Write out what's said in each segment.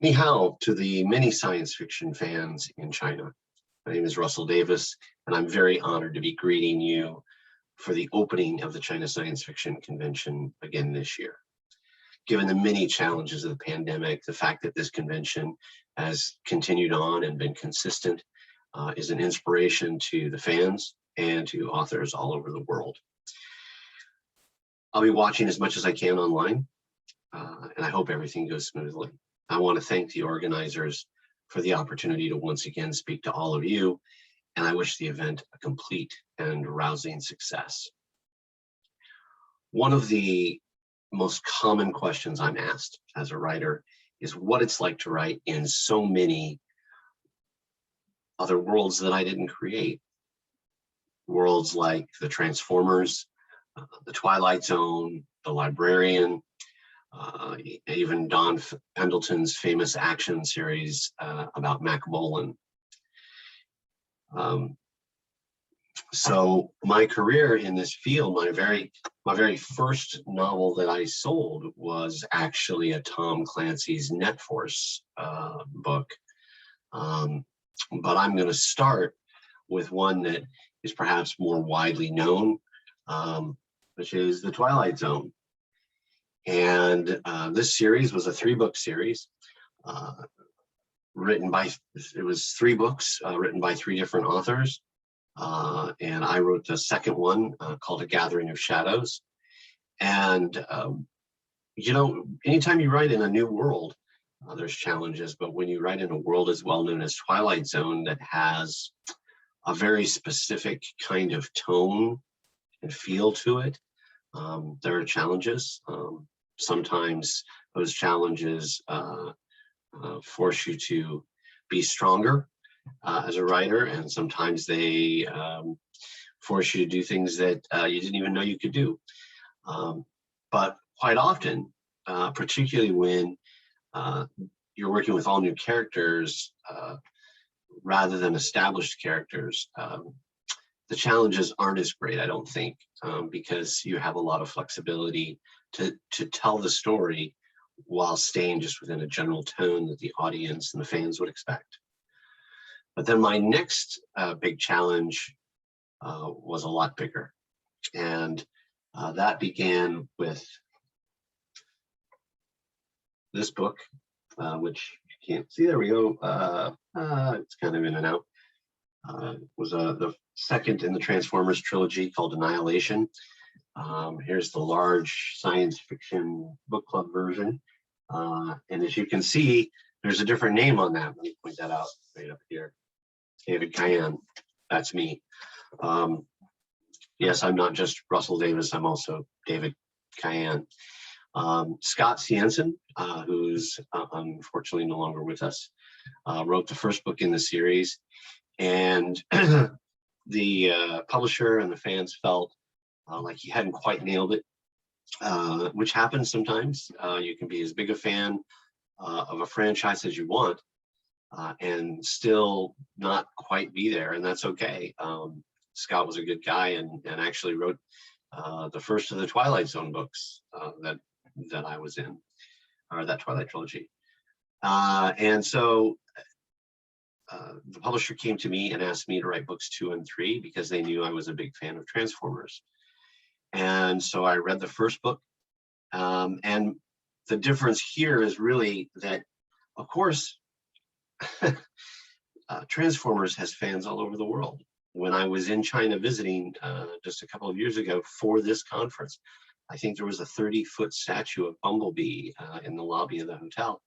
Ni hao to the many science fiction fans in China. My name is RDavis, and I'm very honored to be greeting you for the opening of the China Science Fiction Convention again this year. Given the many challenges of the pandemic, the fact that this convention has continued on and been consistent is an inspiration to the fans and to authors all over the world. I'll be watching as much as I can online, and I hope everything goes smoothly. I want to thank the organizers for the opportunity to once again speak to all of you, and I wish the event a complete and rousing success. One of the most common questions I'm asked as a writer is what it's like to write in so many other worlds that I didn't create. Worlds like the Transformers, the Twilight Zone, the Librarian, even Don Pendleton's famous action series about Mac Bolan. So my career in this field, my very first novel that I sold was actually a Tom Clancy's Net Force book. But I'm going to start with one that is perhaps more widely known, which is the Twilight Zone. And this series was a 3-book series written by, it was 3 books written by 3 different authors. And I wrote the second one called A Gathering of Shadows. And, you know, anytime you write in a new world, there's challenges, but when you write in a world as well known as Twilight Zone that has a very specific kind of tone and feel to it, there are challenges. Sometimes those challenges force you to be stronger as a writer, and sometimes they force you to do things that you didn't even know you could do. But quite often, particularly when you're working with all new characters rather than established characters, the challenges aren't as great, I don't think, because you have a lot of flexibility to tell the story while staying just within a general tone that the audience and the fans would expect. But then my next big challenge was a lot bigger. And that began with this book, which you can't see. There we go. It's kind of in and out. Was the second in the Transformers trilogy called Annihilation. Here's the large science fiction book club version. And as you can see, there's a different name on that. Let me point that out right up here. David Cayenne, that's me. Yes, I'm not just RDavis, I'm also David Cayenne. Scott Cienson, who's unfortunately no longer with us, wrote the first book in the series, and the publisher and the fans felt like he hadn't quite nailed it, which happens sometimes. You can be as big a fan of a franchise as you want and still not quite be there, and that's okay. Scott was a good guy and actually wrote the first of the Twilight Zone books that I was in, or that Twilight trilogy. And so the publisher came to me and asked me to write books 2 and 3 because they knew I was a big fan of Transformers. And so I read the first book. And the difference here is really that, of course, Transformers has fans all over the world. When I was in China visiting just a couple of years ago for this conference, I think there was a 30-foot statue of Bumblebee in the lobby of the hotel.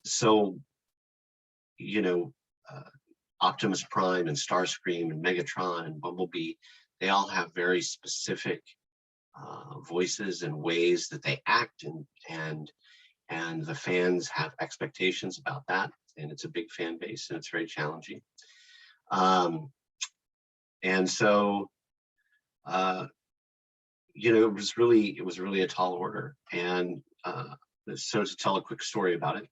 So, you know, Optimus Prime and Starscream and Megatron and Bumblebee, they all have very specific voices and ways that they act, and the fans have expectations about that, and it's a big fan base and it's very challenging. And so, you know, it was really a tall order. And so to tell a quick story about it,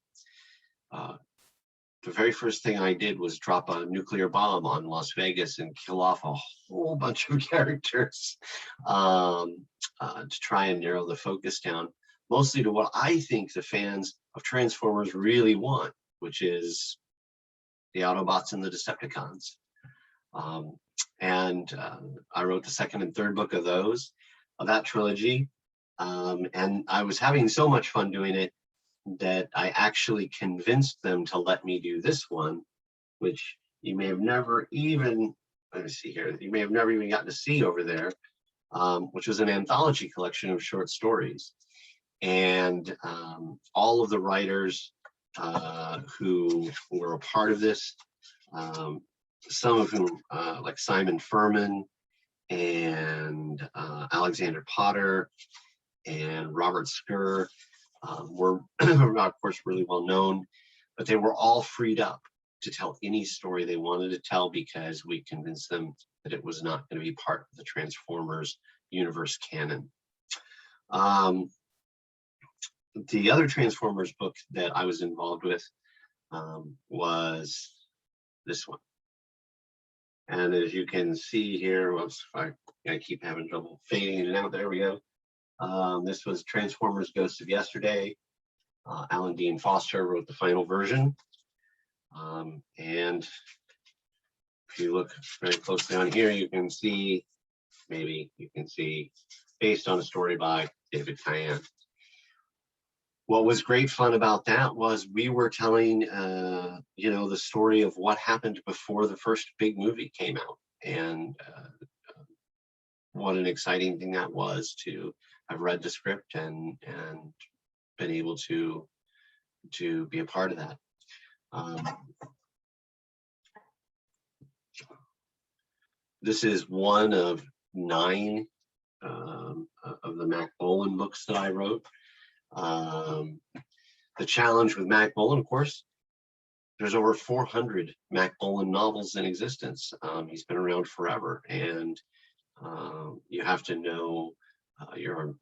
the very first thing I did was drop a nuclear bomb on Las Vegas and kill off a whole bunch of characters to try and narrow the focus down. mostly to what I think the fans of Transformers really want, which is the Autobots and the Decepticons. And I wrote the second and third book of that trilogy. And I was having so much fun doing it that I actually convinced them to let me do this one, which you may have never even, let me see here, you may have never even gotten to see over there, which was an anthology collection of short stories. And all of the writers who were a part of this, some of whom, like Simon Furman and Alexander Potter and Robert Skur, were, of course, really well known, but they were all freed up to tell any story they wanted to tell because we convinced them that it was not going to be part of the Transformers universe canon. The other Transformers book that I was involved with was this one. And as you can see here, I keep having trouble fading in and out. There we go. This was Transformers Ghosts of Yesterday. Alan Dean Foster wrote the final version. And if you look very closely on here, you can see, maybe you can see, based on a story by David Cayenne. What was great fun about that was we were telling, the story of what happened before the first big movie came out, and what an exciting thing that was to have read the script and been able to be a part of that. This is one of 9 of the Mac Bolan books that I wrote. The challenge with Mac Bolan, of course, there's over 400 Mac Bolan novels in existence. He's been around forever, and you have to know your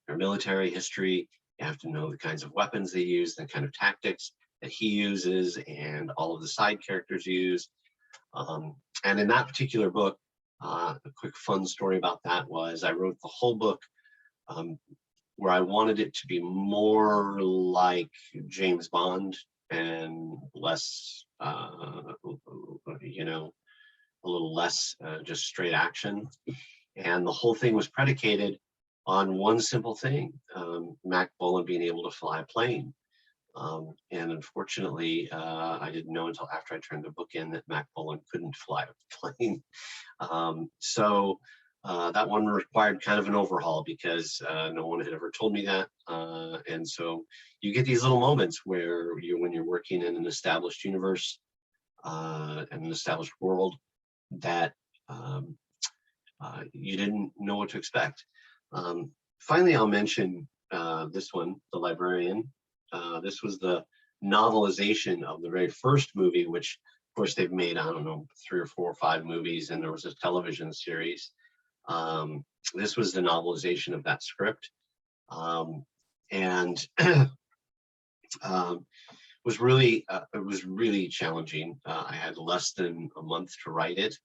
military history. You have to know the kinds of weapons they use, the kind of tactics that he uses, and all of the side characters use. And in that particular book, a quick fun story about that was I wrote the whole book where I wanted it to be more like James Bond and less, a little less just straight action. And the whole thing was predicated on one simple thing, Mac Bolan being able to fly a plane. And unfortunately, I didn't know until after I turned the book in that Mac Bolan couldn't fly a plane. So that one required kind of an overhaul because no one had ever told me that. And so you get these little moments where when you're working in an established universe and an established world that you didn't know what to expect. Finally, I'll mention this one, The Librarian. This was the novelization of the very first movie, which of course they've made, I don't know, 3 or 4 or 5 movies, and there was a television series. This was the novelization of that script. And it was really challenging. I had less than a month to write it,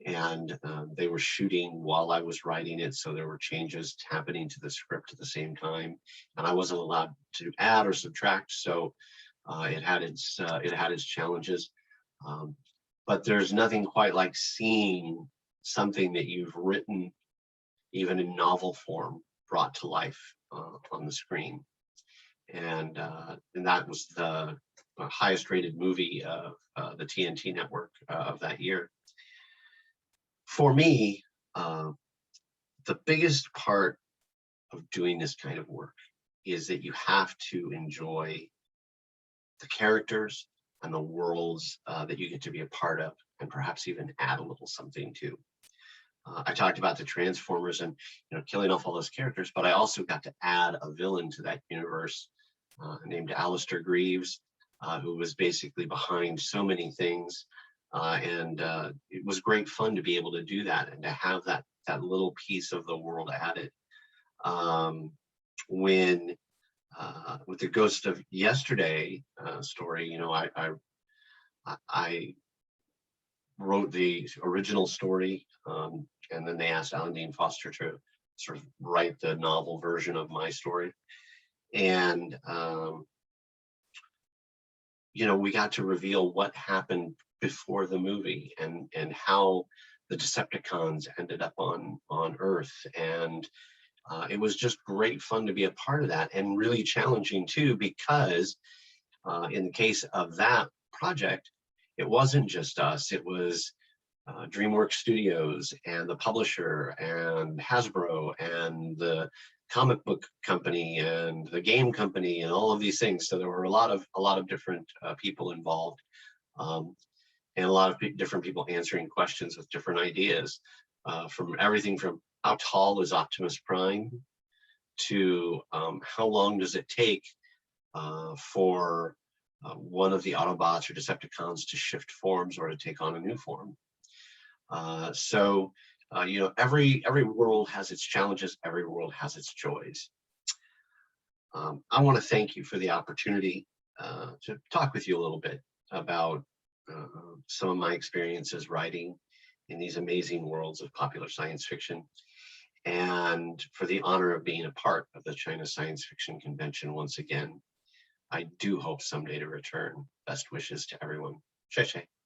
and they were shooting while I was writing it, so there were changes happening to the script at the same time, and I wasn't allowed to add or subtract, so it had its challenges. But there's nothing quite like seeing something that you've written, even in novel form, brought to life on the screen. And that was the highest rated movie of the TNT network of that year. For me, the biggest part of doing this kind of work is that you have to enjoy the characters and the worlds that you get to be a part of, and perhaps even add a little something to. I talked about the Transformers and killing off all those characters, but I also got to add a villain to that universe named Alistair Greaves, who was basically behind so many things. And it was great fun to be able to do that and to have that little piece of the world added. When with the Ghost of Yesterday story, I wrote the original story, and then they asked Alan Dean Foster to sort of write the novel version of my story. And you know, we got to reveal what happened before the movie, and how the Decepticons ended up on Earth. And it was just great fun to be a part of that, and really challenging too, because in the case of that project, it wasn't just us. It was DreamWorks Studios and the publisher and Hasbro and the comic book company and the game company and all of these things. So there were a lot of different people involved, and a lot of different people answering questions with different ideas, from everything from how tall is Optimus Prime to how long does it take for one of the Autobots or Decepticons to shift forms or to take on a new form. You know, every world has its challenges, every world has its joys. I want to thank you for the opportunity to talk with you a little bit about some of my experiences writing in these amazing worlds of popular science fiction, and for the honor of being a part of the China Science Fiction Convention once again. I do hope someday to return. Best wishes to everyone. 谢谢。